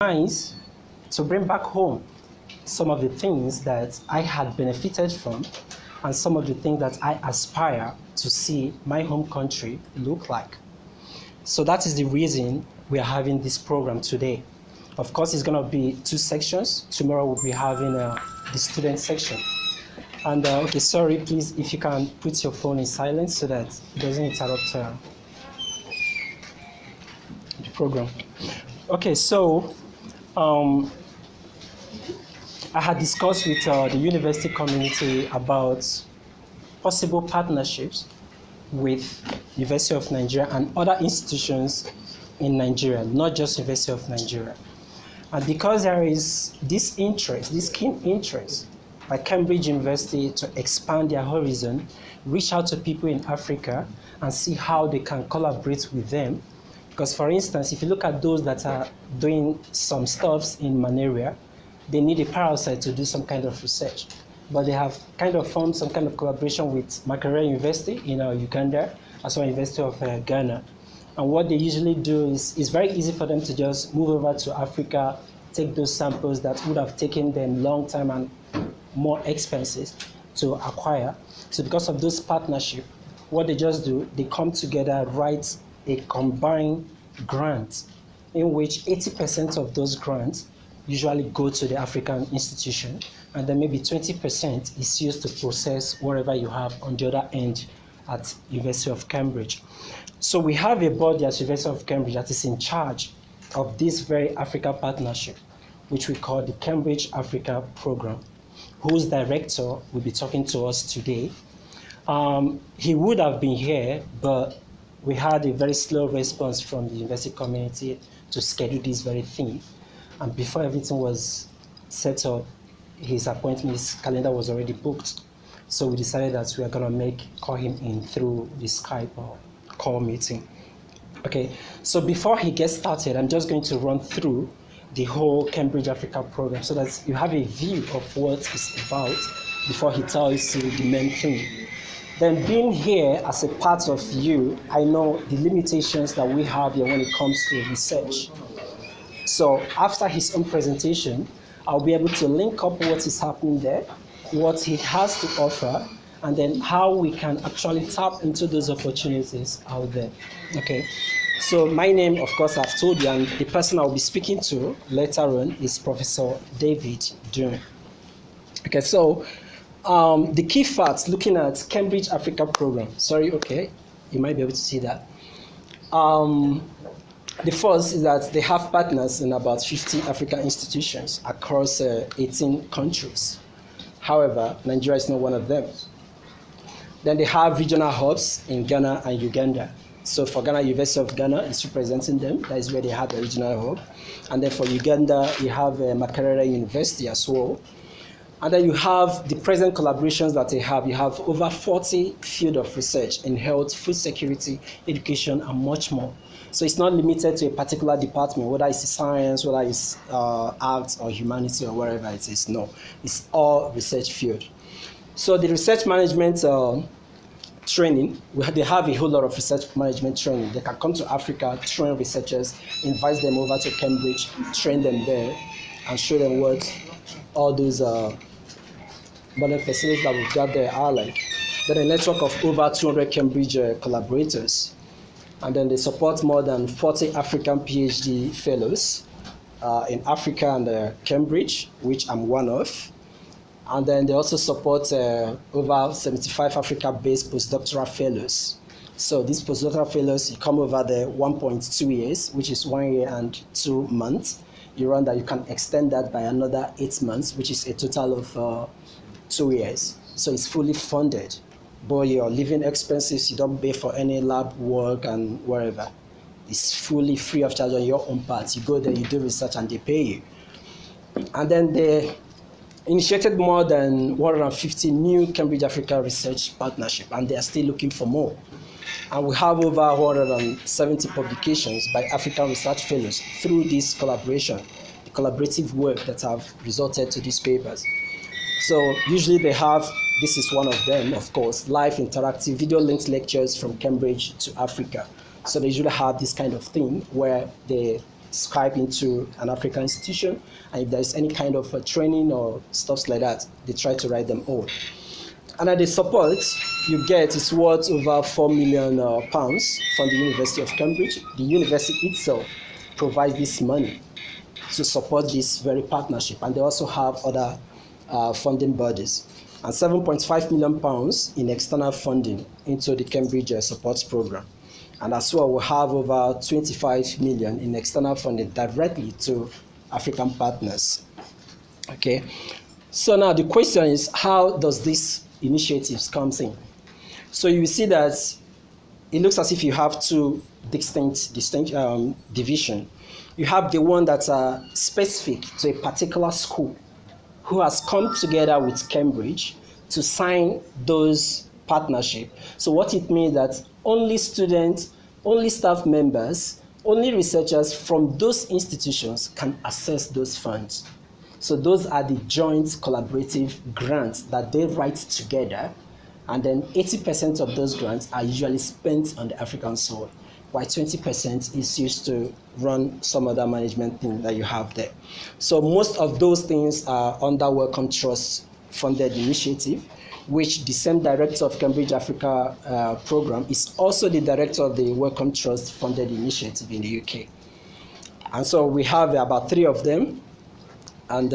Nice to bring back home some of the things that I had benefited from and some of the things that I aspire to see my home country look like. So that is the reason we are having this program today. Of course, it's going to be 2 sections. Tomorrow we'll be having the student section. And okay, sorry, please, if you can put your phone in silent so that it doesn't interrupt the program. Okay, so I had discussed with the university community about possible partnerships with University of Nigeria and other institutions in Nigeria, not just University of Nigeria. And because there is this interest, this keen interest by Cambridge University to expand their horizon, reach out to people in Africa and see how they can collaborate with them. Because for instance, if you look at those that are doing some stuffs in malaria, they need a parasite to do some kind of research. But they have kind of formed some kind of collaboration with Makerere University in Uganda, as well as University of Ghana. And what they usually do is it's very easy for them to just move over to Africa, take those samples that would have taken them long time and more expenses to acquire. So because of those partnership, what they just do, they come together, write a combined grant in which 80% of those grants usually go to the African institution, and then maybe 20% is used to process whatever you have on the other end at University of Cambridge. So we have a body at University of Cambridge that is in charge of this very Africa partnership, which we call the Cambridge Africa Program, whose director will be talking to us today. He would have been here, but we had a very slow response from the university community to schedule this very thing. And before everything was set up, his appointment, his calendar was already booked. So we decided that we are going to call him in through the Skype or call meeting. Okay, so before he gets started, I'm just going to run through the whole Cambridge Africa program so that you have a view of what it's about before he tells you the main thing. Then being here as a part of you, I know the limitations that we have here when it comes to research. So after his own presentation, I'll be able to link up what is happening there, what he has to offer, and then how we can actually tap into those opportunities out there. Okay. So my name, of course, I've told you, and the person I'll be speaking to later on is Professor David Dunn. Okay, so the key facts looking at Cambridge Africa Program. Sorry, okay, you might be able to see that. The first is that they have partners in about 50 African institutions across 18 countries. However, Nigeria is not one of them. Then they have regional hubs in Ghana and Uganda. So for Ghana, University of Ghana is representing them. That is where they have the regional hub. And then for Uganda, you have Makerere University as well. And then you have the present collaborations that they have. You have over 40 fields of research in health, food security, education, and much more. So it's not limited to a particular department, whether it's science, whether it's arts or humanity or wherever it is. No, it's all research field. So the research management training, they have a whole lot of research management training. They can come to Africa, train researchers, invite them over to Cambridge, train them there, and show them what all those modern facilities that we've got there are like. Then a network of over 200 Cambridge collaborators. And then they support more than 40 African PhD fellows in Africa and Cambridge, which I'm one of. And then they also support over 75 Africa-based postdoctoral fellows. So these postdoctoral fellows, you come over there 1.2 years, which is 1 year and 2 months. You run that, you can extend that by another 8 months, which is a total of 2 years. So it's fully funded. But your living expenses, you don't pay for any lab work and wherever. It's fully free of charge on your own part. You go there, you do research, and they pay you. And then they initiated more than 150 new Cambridge Africa research partnership, and they are still looking for more. And we have over 170 publications by African research fellows through this collaboration, the collaborative work that have resulted to these papers. So usually they have, this is one of them, of course, live interactive video linked lectures from Cambridge to Africa. So they usually have this kind of thing where they Skype into an African institution, and if there's any kind of training or stuff like that, they try to write them all. And the support you get is worth over £4 million from the University of Cambridge. The university itself provides this money to support this very partnership, and they also have other funding bodies, and £7.5 million in external funding into the Cambridge Support Program. And as well, we have over 25 million in external funding directly to African partners. Okay, so now the question is, how does this initiatives comes in? So you see that it looks as if you have two distinct division. You have the one that's specific to a particular school who has come together with Cambridge to sign those partnership. So what it means that only students, only staff members, only researchers from those institutions can access those funds. So those are the joint collaborative grants that they write together, and then 80% of those grants are usually spent on the African soil, while 20% is used to run some other management thing that you have there. So most of those things are under Wellcome Trust funded initiative, which the same director of Cambridge Africa program is also the director of the Wellcome Trust funded initiative in the UK. And so we have about 3 of them. And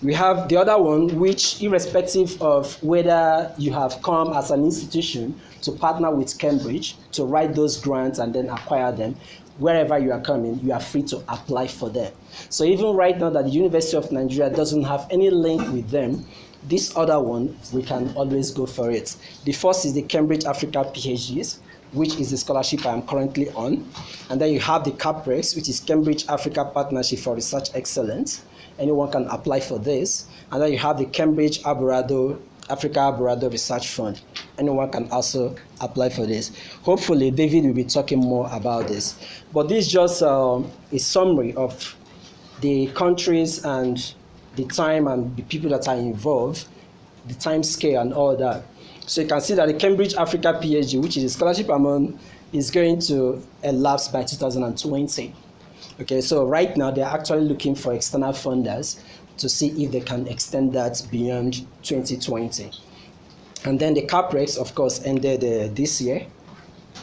we have the other one, which irrespective of whether you have come as an institution to partner with Cambridge to write those grants and then acquire them, wherever you are coming, you are free to apply for them. So even right now that the University of Nigeria doesn't have any link with them, this other one, we can always go for it. The first is the Cambridge Africa PhDs, which is the scholarship I am currently on. And then you have the CAPREX, which is Cambridge Africa Partnership for Research Excellence. Anyone can apply for this. And then you have the Cambridge Africa Alvarado Research Fund. Anyone can also apply for this. Hopefully, David will be talking more about this. But this is just a summary of the countries and the time and the people that are involved, the time scale and all that. So you can see that the Cambridge Africa PhD, which is a scholarship amount, is going to elapse by 2020. Okay, so right now they're actually looking for external funders to see if they can extend that beyond 2020. And then the CAPREX, of course, ended this year.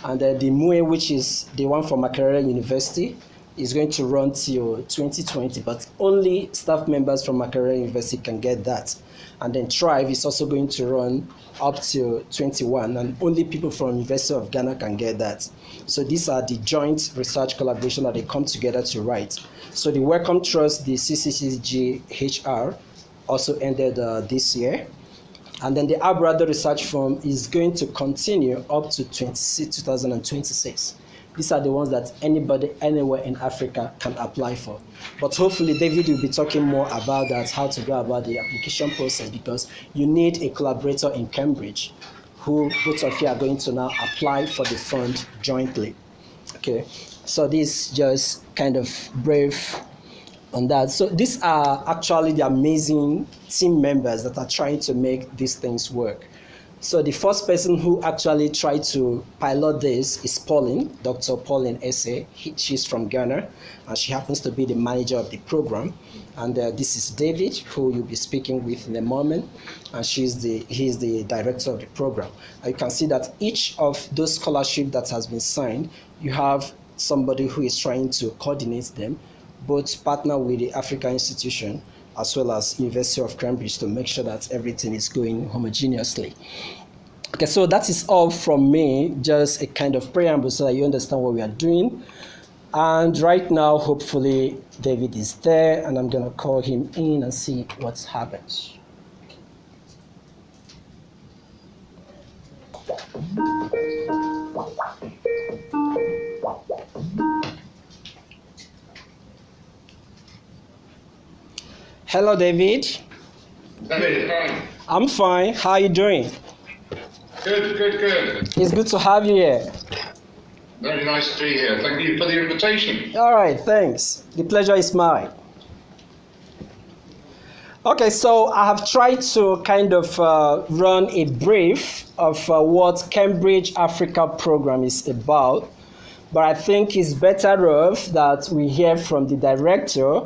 And then the MUE, which is the one from Makerere University, is going to run till 2020, but only staff members from Makerere University can get that. And then Thrive is also going to run up to 21, and only people from University of Ghana can get that. So these are the joint research collaboration that they come together to write. So the Wellcome Trust, the CCCG-HR, also ended this year. And then the Alvarado Research Fund is going to continue up to 2026. These are the ones that anybody, anywhere in Africa can apply for. But hopefully David will be talking more about that, how to go about the application process, because you need a collaborator in Cambridge who both of you are going to now apply for the fund jointly. Okay, so this is just kind of brief on that. So these are actually the amazing team members that are trying to make these things work. So the first person who actually tried to pilot this is Pauline, Dr. Pauline Esse. She's from Ghana, and she happens to be the manager of the program. And this is David, who you'll be speaking with in a moment, and he's the director of the program. And you can see that each of those scholarships that has been signed, you have somebody who is trying to coordinate them, both partner with the African institution as well as University of Cambridge, to make sure that everything is going homogeneously. Okay, so that is all from me, just a kind of preamble so that you understand what we are doing. And right now, hopefully, David is there, and I'm going to call him in and see what's happened. Hello, David. David, fine. I'm fine. How are you doing? Good. It's good to have you here. Very nice to be here. Thank you for the invitation. All right, thanks. The pleasure is mine. Okay, so I have tried to kind of run a brief of what Cambridge Africa program is about. but I think it's better off that we hear from the director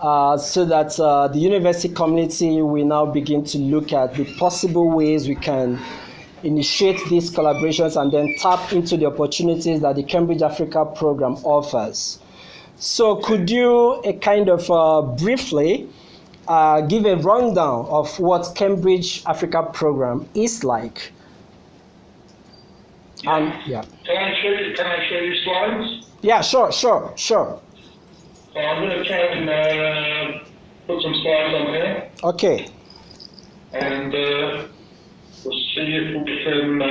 so that the university community will now begin to look at the possible ways we can initiate these collaborations and then tap into the opportunities that the Cambridge Africa program offers. So could you kind of briefly give a rundown of what Cambridge Africa program is like? Yeah. Can I show you slides? Yeah, sure. So I'm going to try and put some slides on here. Okay. And we'll see if we can...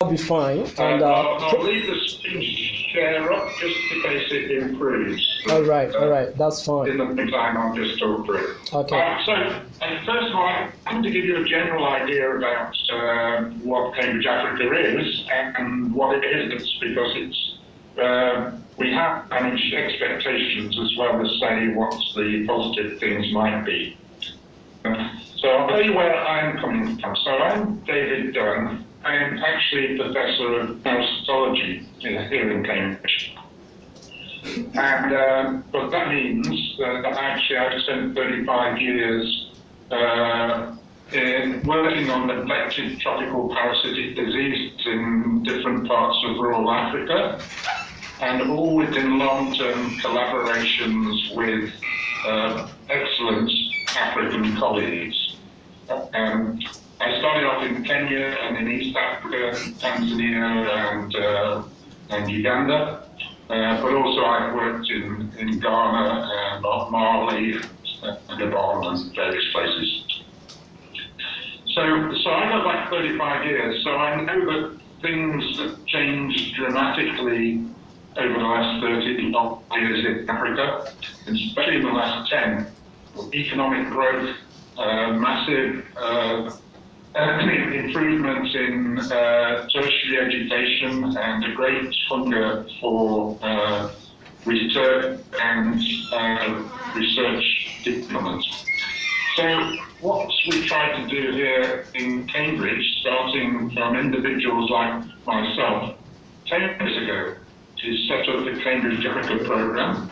I'll be fine. And I'll leave the screen share up just in case it improves. all right, that's fine. In the meantime, I'll just talk through. Okay. So, first of all, I'm going to give you a general idea about what Cambridge Africa is and what it isn't, because it's we have managed expectations as well as say what the positive things might be. So I'll tell you where I'm coming from. So I'm David Dunn. I am actually Professor of Parasitology here in Cambridge. And what that means that actually I've spent 35 years in working on neglected tropical parasitic diseases in different parts of rural Africa, and all within long-term collaborations with excellent African colleagues. I started off in Kenya and in East Africa, Tanzania and Uganda, but also I've worked in Ghana and Mali, Gabon and various places. So I got like 35 years, so I know that things have changed dramatically over the last 30 years in Africa, and especially in the last 10. Economic growth, massive improvements in tertiary education, and a great hunger for research and research development. So what we try to do here in Cambridge, starting from individuals like myself 10 years ago, is set up the Cambridge Africa program.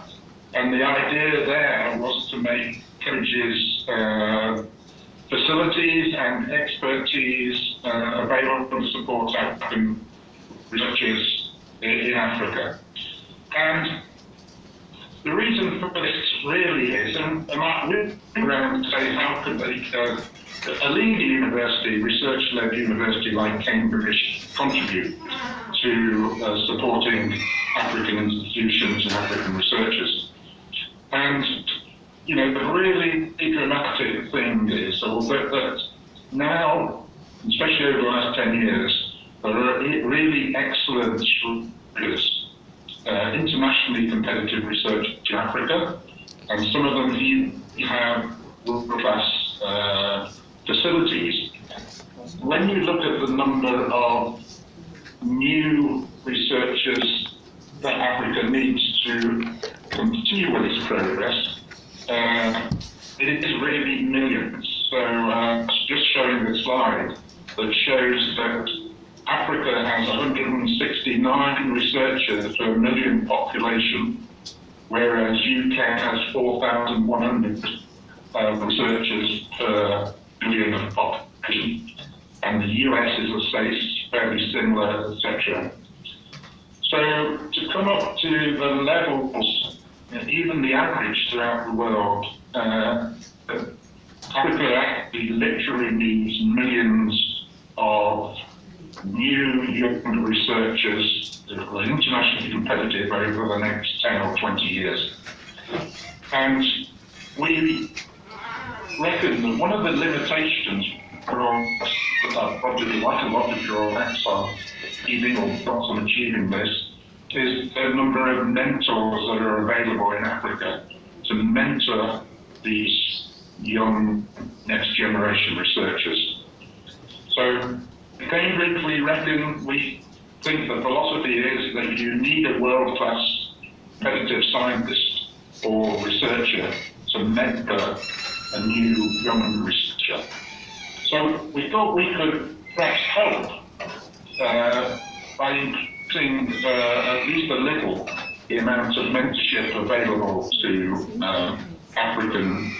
And the idea there was to make Cambridge's facilities and expertise available to support African researchers in Africa. And the reason for this really is, and I went around to say how could a leading university, research-led university like Cambridge, contribute to supporting African institutions and African researchers. And you know, the really dramatic thing is that now, especially over the last 10 years, there are really excellent internationally competitive research in Africa, and some of them even have world-class facilities. When you look at the number of new researchers that Africa needs to continue with its progress, it is really millions. So just showing the slide that shows that Africa has 169 researchers per million population, whereas UK has 4,100 researchers per million of population, and the US is, I say, fairly similar, etc. So to come up to the levels, even the average throughout the world, Africa actually literally needs millions of new young researchers that are internationally competitive over the next 10 or 20 years. And we reckon that one of the limitations for our project, like a lot of your acts are achieving or got on achieving this, is the number of mentors that are available in Africa to mentor these young next generation researchers. So at Cambridge, we think the philosophy is that you need a world-class competitive scientist or researcher to mentor a new young researcher. So we thought we could perhaps help by at least a little the amount of mentorship available to African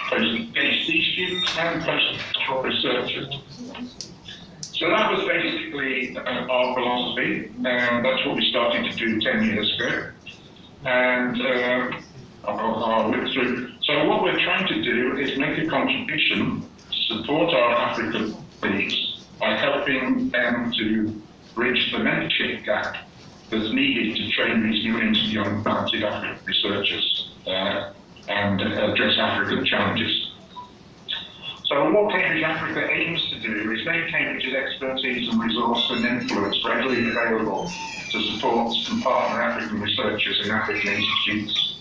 post-PhD students and postdoctoral researchers. So that was basically our philosophy, and that's what we started to do 10 years ago. And I'll whip through. So what we're trying to do is make a contribution to support our African colleagues by helping them to bridge the mentorship gap that's needed to train these new and young talented African researchers and address African challenges. So what Cambridge Africa aims to do is make Cambridge's expertise and resource and influence readily available to support and partner African researchers in African institutes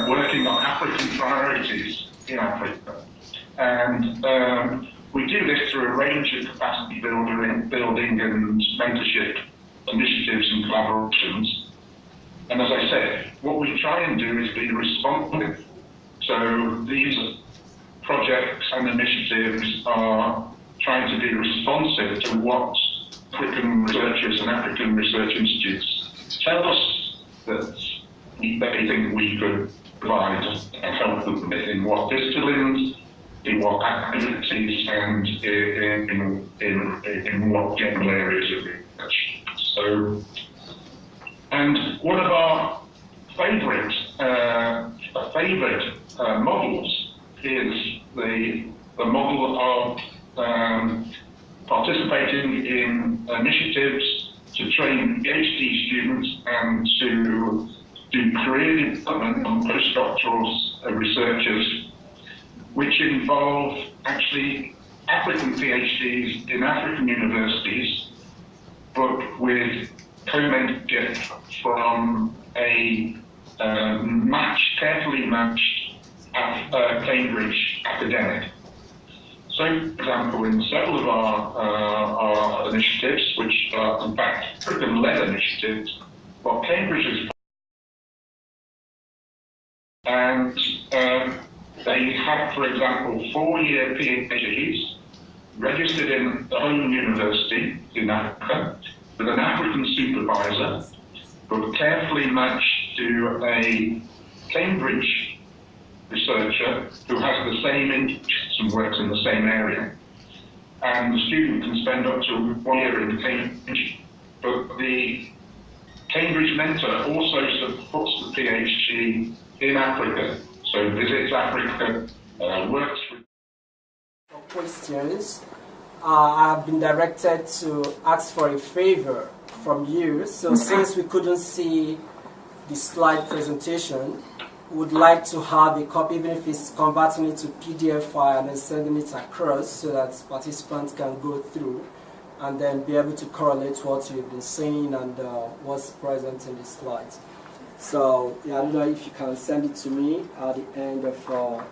working on African priorities in Africa. And we do this through a range of capacity building and mentorship initiatives and collaborations. And as I said, what we try and do is be responsive. So these projects and initiatives are trying to be responsive to what African researchers and African research institutes tell us that they think we could provide and help them with in what disciplines, in what activities, and in what general areas of research. So, and one of our favourite models is the model of participating in initiatives to train PhD students and to do career development on postdoctoral researchers, which involve actually African PhDs in African universities, but with co-mentorship from a carefully matched Cambridge academic. So, for example, in several of our initiatives, which are in fact African-led initiatives, what Cambridge is, and they have, for example, 4-year PhDs registered in the home university in Africa with an African supervisor, but carefully matched to a Cambridge researcher who has the same interests and works in the same area. And the student can spend up to 1 year in Cambridge, but the Cambridge mentor also supports the PhD in Africa. So visits Africa, works with... Questions. I have been directed to ask for a favor from you. So since we couldn't see the slide presentation, would like to have a copy, even if it's converting it to PDF file and then sending it across so that participants can go through and then be able to correlate what you've been saying and what's present in the slides. So yeah, I don't know if you can send it to me at the end of the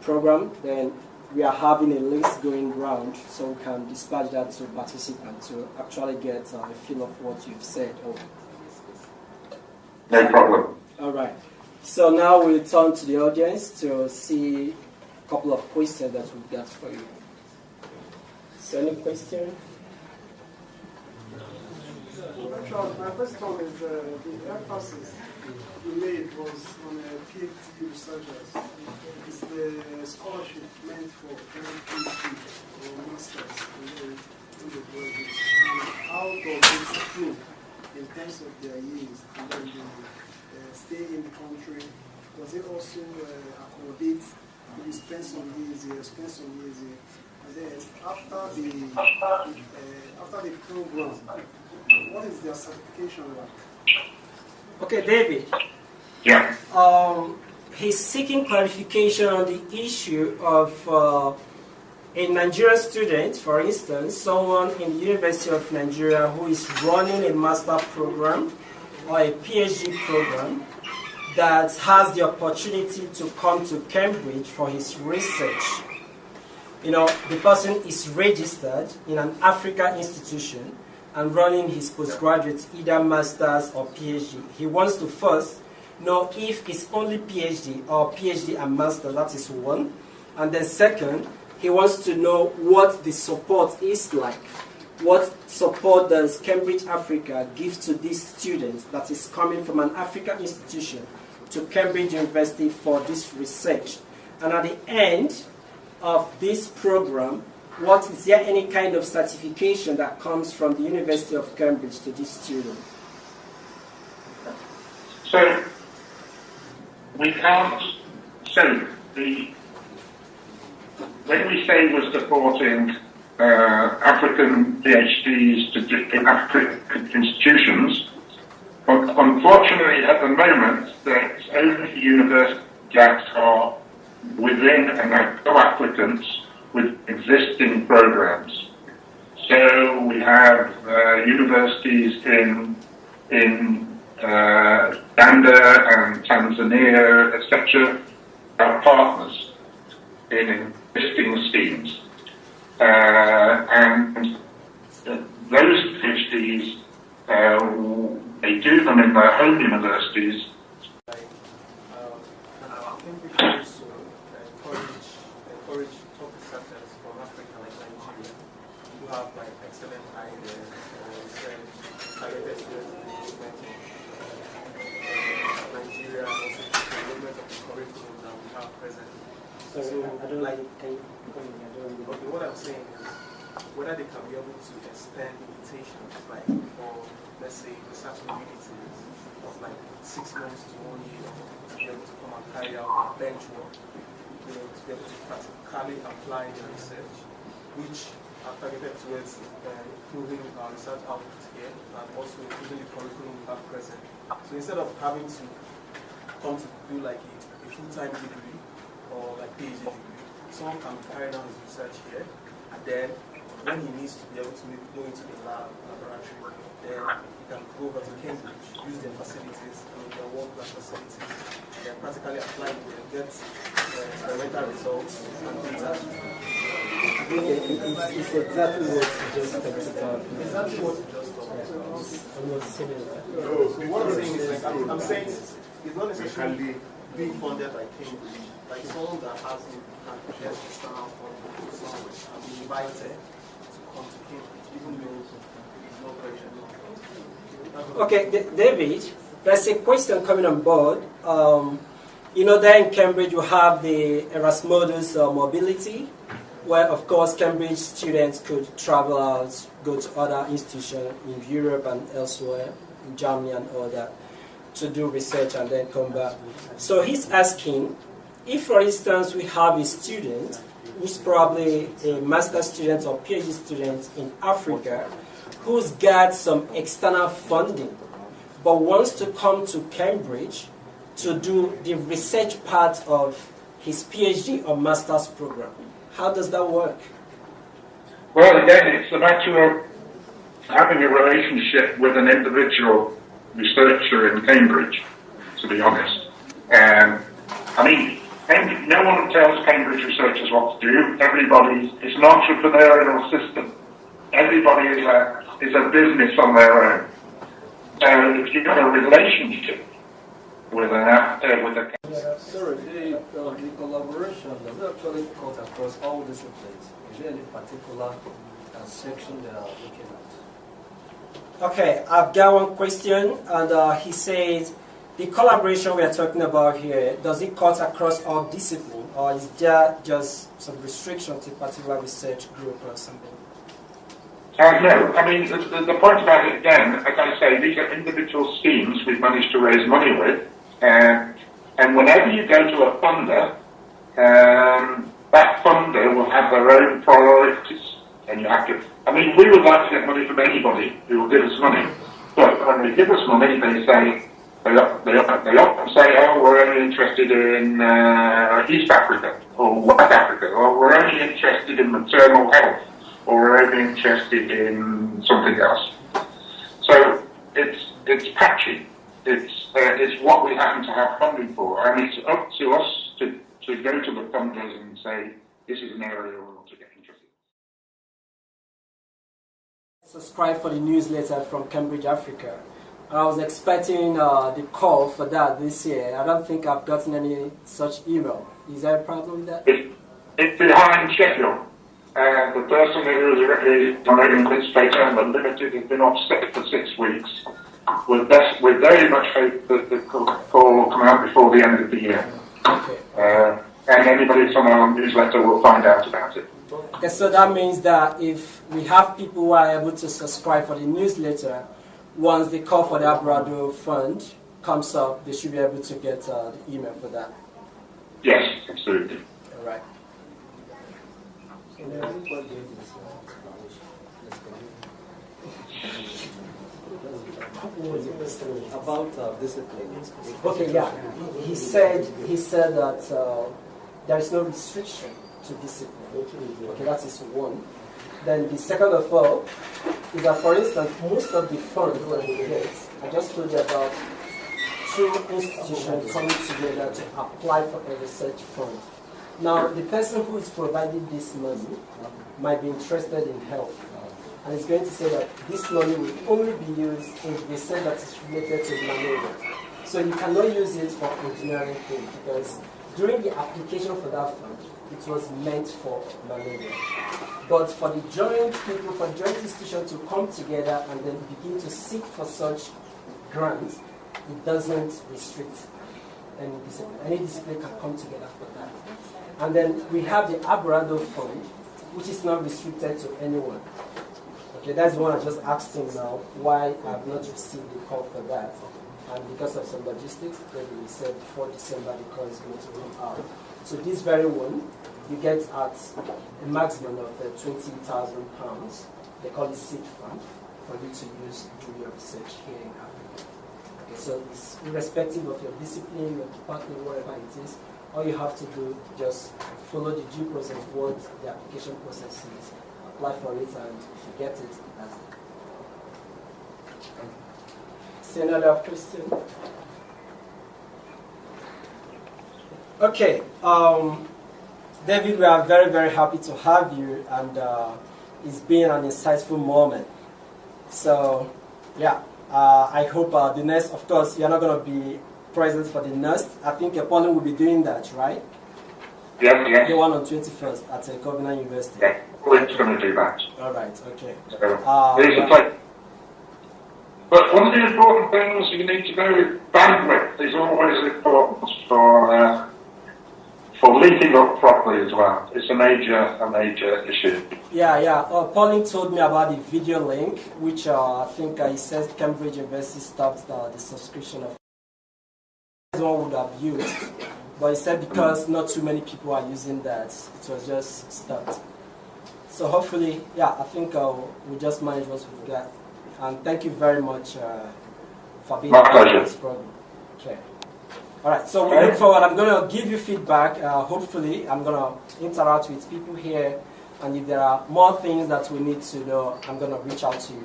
program. Then we are having a list going round, so we can dispatch that to participants to actually get a feel of what you've said. No problem. All right. So now we'll turn to the audience to see a couple of questions that we've got for you. So any question? My first one is the emphasis you made was on PhD researchers. Is the scholarship meant for PhD or masters in the graduate? How does it improve in terms of their years and then they stay in the country? Does it also accommodate you spend some years here, spend some years here, and then after the program, what is their certification like? Okay, David. Yeah. He's seeking clarification on the issue of a Nigerian student, for instance, someone in the University of Nigeria who is running a master program or a PhD program that has the opportunity to come to Cambridge for his research. You know, the person is registered in an African institution and running his postgraduate, either master's or PhD. He wants to first know if it's only PhD or PhD and master, that is one. And then second, he wants to know what the support is like what support does Cambridge Africa give to these students that is coming from an African institution to Cambridge University for this research? And at the end of this program, is there any kind of certification that comes from the University of Cambridge to this student? So, we can't, when we say we're supporting African PhDs in African institutions, unfortunately at the moment there's only universities that are within and are co-applicants with existing programs. So we have universities in Uganda and Tanzania, etc., are partners in existing schemes. And those PhDs, they do them in their home universities. I think we can also encourage top researchers from Africa like Nigeria who have like excellent ideas or targeted students in the movement of Nigeria and also the movement of the curriculum that we have presently. Okay, what I'm saying is whether they can be able to extend invitations like for, let's say, research mobilities of like 6 months to 1 year to be able to come and carry out a bench work, to be able to practically apply the research, which are targeted towards improving our research output here and also improving the curriculum we have present. So instead of having to come to do like a full-time degree or like PhD degree, someone can carry out his research here, and then when he needs to be able to go into the laboratory, then he can go over to Cambridge, use their facilities, their world-class facilities, and practically apply it and get experimental results and data. It's exactly what you just talked about. Exactly what you just talked about. So what I'm saying is, like, I'm saying it's not necessarily being funded by Cambridge. Like someone that hasn't had the external funding somewhere and be invited to come to Cambridge, even though it's no pressure. Okay, David, there's a question coming on board. There in Cambridge you have the Erasmus mobility, where of course Cambridge students could travel out, go to other institutions in Europe and elsewhere, in Germany and all that, to do research and then come back. So he's asking, if for instance we have a student who's probably a master's student or PhD student in Africa, who's got some external funding, but wants to come to Cambridge to do the research part of his PhD or master's program. How does that work? Well, again, it's a matter of having a relationship with an individual researcher in Cambridge, to be honest. No one tells Cambridge researchers what to do. It's an entrepreneurial system. Everybody is a business on their own. So if you have a relationship with a Sorry, the collaboration does it actually cut across all disciplines? Is there any particular section they are looking at? Okay, I've got one question, and he says, the collaboration we are talking about here, does it cut across all disciplines, or is there just some restriction to a particular research group or something? No, the point about it again, as I say, these are individual schemes we've managed to raise money with, and whenever you go to a funder, that funder will have their own priorities, and you have to. We would like to get money from anybody who will give us money, but when they give us money, they say they often say, "Oh, we're only interested in East Africa or West Africa, or we're only interested in maternal health, or we're only interested in something else." So it's patchy. It's what we happen to have funding for, and it's up to us to go to the funders and say, this is an area we want to get interested in. Subscribe for the newsletter from Cambridge Africa. I was expecting the call for that this year. I don't think I've gotten any such email. Is there a problem with that? It's behind schedule. and the person who is promoting this data and the limited has been off sick for 6 weeks. We very much hope that the call will come out before the end of the year. And anybody from our newsletter will find out about it. Okay, so that means that if we have people who are able to subscribe for the newsletter, once the call for the Abrado fund comes up, they should be able to get the email for that. Yes, absolutely. All right. About discipline. Okay, yeah. He said that there is no restriction to discipline. Okay, that is one. Then the second of all is that, for instance, most of the funds that we get, I just told you about 2 institutions coming together to apply for a research fund. Now, the person who is providing this money might be interested in health, and is going to say that this money will only be used in research that is related to malaria. So you cannot use it for engineering things, because during the application for that fund, it was meant for malaria. But for the joint people, for the joint institution to come together and then begin to seek for such grants, it doesn't restrict any discipline. Any discipline can come together for that. And then we have the Abrado Fund, which is not restricted to anyone. Okay, that's the one I just asked him now, why I have not received the call for that. And because of some logistics, maybe we said before December the call is going to run out. So this very one, you get at a maximum of £20,000. They call it seed fund for you to use to do your research here in Africa. Okay, so it's irrespective of your discipline, your department, whatever it is, all you have to do, just follow the due process, what the application process is, apply for it, and if you get it, that's it. See another question? Okay, David, we are very, very happy to have you, and it's been an insightful moment. So, yeah, I hope the next, of course, you're not going to be present for the next. I think Pauline will be doing that, right? Yes. The one on 21st at Covenant University. Yeah, we're going to do that. All right, okay. But one of the important things you need to know, bandwidth is always important for linking up properly as well. It's a major issue. Yeah. Pauline told me about the video link, which I think he says Cambridge University stopped the subscription of. One would have used, but he said because not too many people are using that, it was just stopped. So hopefully, yeah, I think we'll just manage what we've got. And thank you very much for being part of this program. Okay. All right, so we look forward. I'm going to give you feedback. Hopefully, I'm going to interact with people here. And if there are more things that we need to know, I'm going to reach out to you.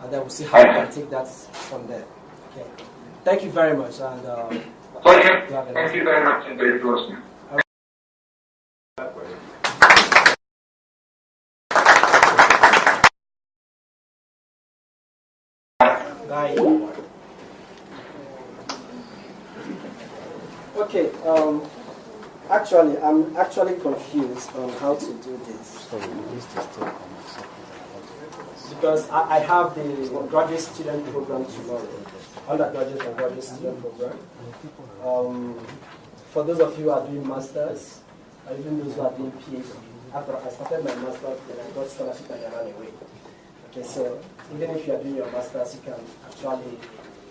And then we'll see how we can take that from there. Okay. Thank you very much. And thank you very much indeed for listening. Bye. Okay, actually, I'm actually confused on how to do this. Because I have the graduate student program tomorrow, undergraduate and graduate student program. For those of you who are doing masters, or even those who are doing PhD, after I started my master's, then I got scholarship and I ran away. Okay, so even if you are doing your master's, you can actually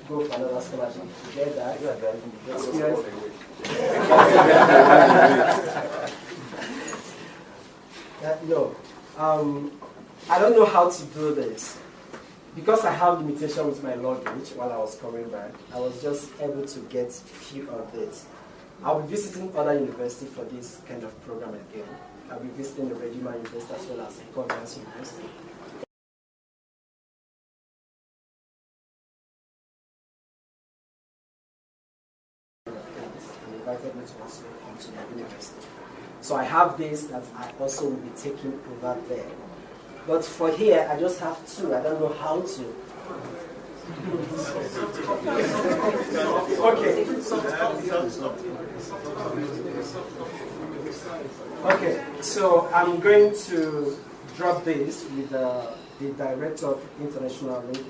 go for another scholarship to get that experience. No, I don't know how to do this. Because I have limitation with my luggage while I was coming back, I was just able to get few of this. I'll be visiting other universities for this kind of program again. I'll be visiting the Regina University as well as the Conference University. Invited me to also come to the university. So I have this that I also will be taking over there. But for here, I just have two. I don't know how to. Okay. Okay, so I'm going to drop this with the Director of International Linkage.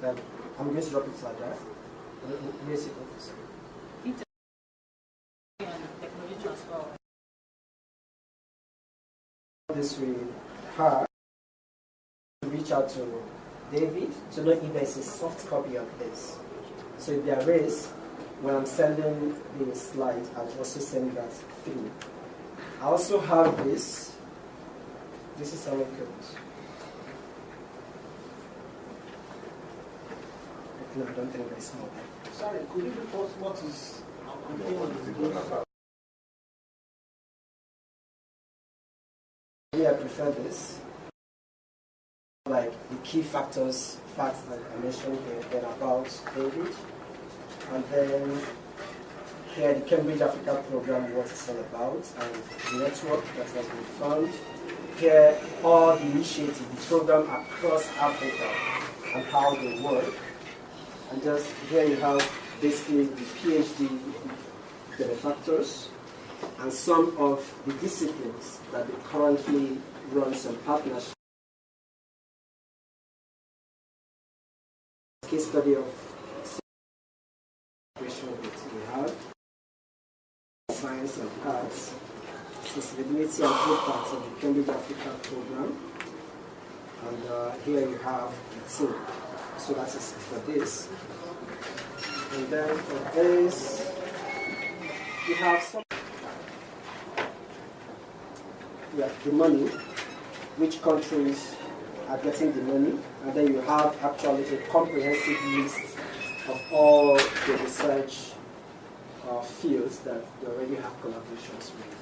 That I'm going to drop it like that. Basic officer. Technology transfer. This with her to reach out to David to know if there's a soft copy of this. So if there is, when I'm sending the slide, I'll also send that through. I also have this. This is how it goes. No, I don't think there's more. Sorry, could you report what is I prefer this. Like the key facts that I mentioned here, then about David. And then here the Cambridge Africa program, what it's all about, and the network that has been found. Here, all the initiatives, the program across Africa and how they work. And just here you have basically the PhD benefactors and some of the disciplines that they currently run some partnerships. Case study of situation that we have, science and arts, sustainability and impact of the Cambridge Africa program. And here you have the team. So that is for this. And then for this, you have some, the money, which countries are getting the money, and then you have actually a comprehensive list of all the research fields that they already have collaborations with.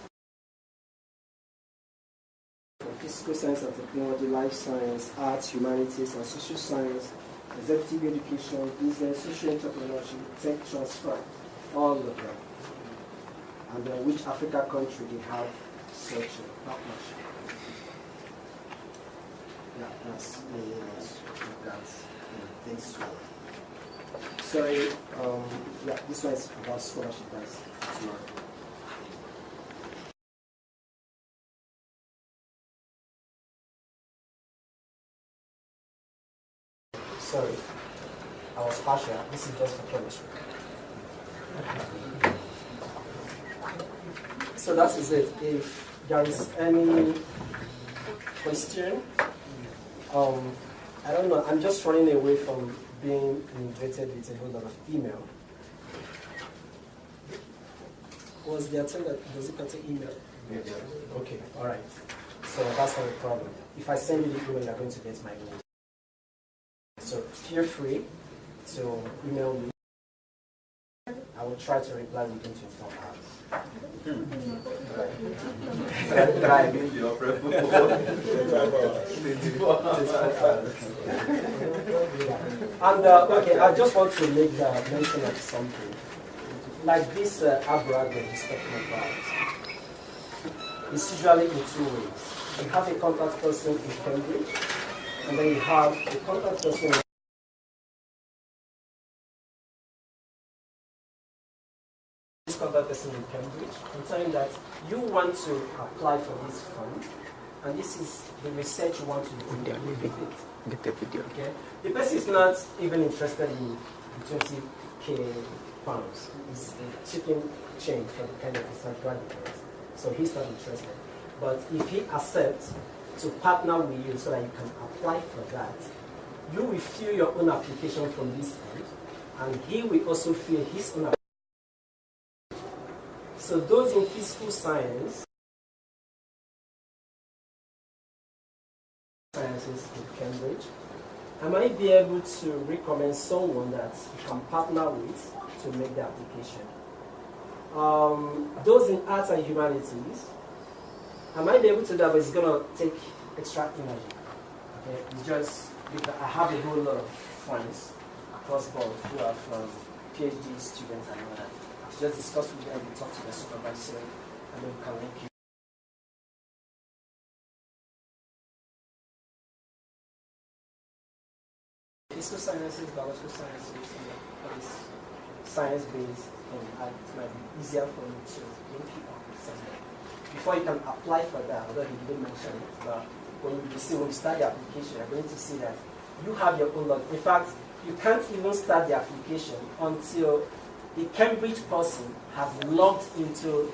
For physical science and technology, life science, arts, humanities, and social science, executive education, business, social entrepreneurship, tech transfer, all of them. And then which Africa country they have such a partnership. Yeah, that's this one. Sorry, yeah, this one is about scholarship. That's tomorrow. Sorry, I was partial. This is just for chemistry. So that is it. If there is any question, I don't know. I'm just running away from being inundated with a whole lot of email. Was there thing that does it contain email? Yeah. Okay. All right. So that's not a problem. If I send you the email, you're going to get my email. So feel free to email me. I will try to reply within 24 hours. And okay, I just want to make the mention of something. Like this ABRAG that he's talking about. It's usually in two ways. You have a contact person in Cambridge, and then you have a contact person. This contact person in Cambridge, and telling that you want to apply for this fund, and this is the research you want to do with it. Get the video. Okay? The person is not even interested in 20k pounds. It's a chicken change for the kind of research graduate. So he's not interested. But if he accepts to partner with you so that you can apply for that, you will fill your own application from this end, and he will also fill his own application. So those in physical sciences in Cambridge, I might be able to recommend someone that you can partner with to make the application. Those in arts and humanities, I might be able to do that, but it's going to take extra energy. Okay? It's just because I have a whole lot of friends across board who are from PhD students and all that. Just discuss with them, talk to the supervisor, and then we can link you. Physical sciences, biological sciences, all this science-based, it might be easier for me to link you up with something. before you can apply for that, although he didn't mention it, but when you start the application, you're going to see that you have your own login. In fact, you can't even start the application until the Cambridge person has logged into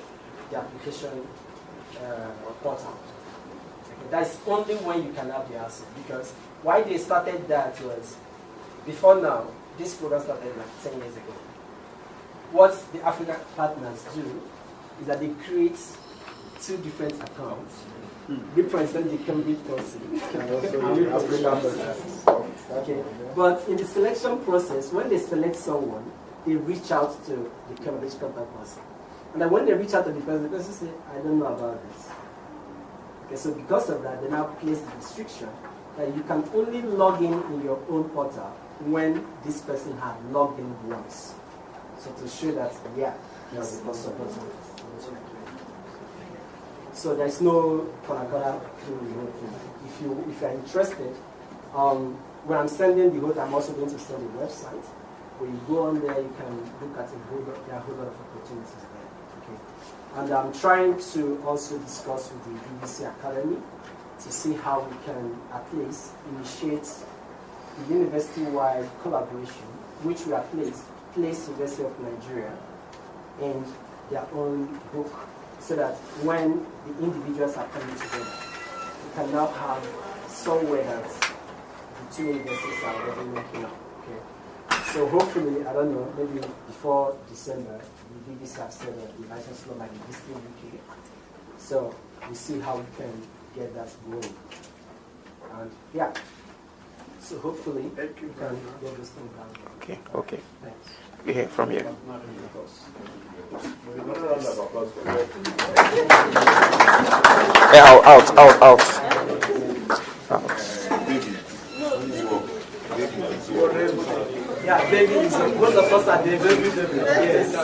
the application portal. Okay, that's only when you can have the access, because why they started that was, before now, this program started like 10 years ago. What the African partners do is that they create 2 different accounts, represent the Cambridge person, and okay. But in the selection process, when they select someone, they reach out to the Cambridge contact person. And then when they reach out to the person says, I don't know about this. Okay, so because of that, they now place the restriction that you can only log in your own portal when this person has logged in once. So to show that, yeah, yes, so there's no Panagada through. If you are interested, when I'm sending the code, I'm also going to send a website. When you go on there, you can look at there are a whole lot of opportunities there. Okay. And I'm trying to also discuss with the BBC Academy to see how we can at least initiate the university-wide collaboration, which we have placed University of Nigeria in their own book, so that when the individuals are coming together, we can now have somewhere that the 2 universities are already working on. Okay. So hopefully, I don't know, maybe before December, the BBC have said that the license law might be visiting UK. So we see how we can get that going. And yeah. So hopefully we can get this thing done. Okay, okay. Thanks. We hear from you. Yeah, out. Yeah, baby is both of us are the baby. Yes.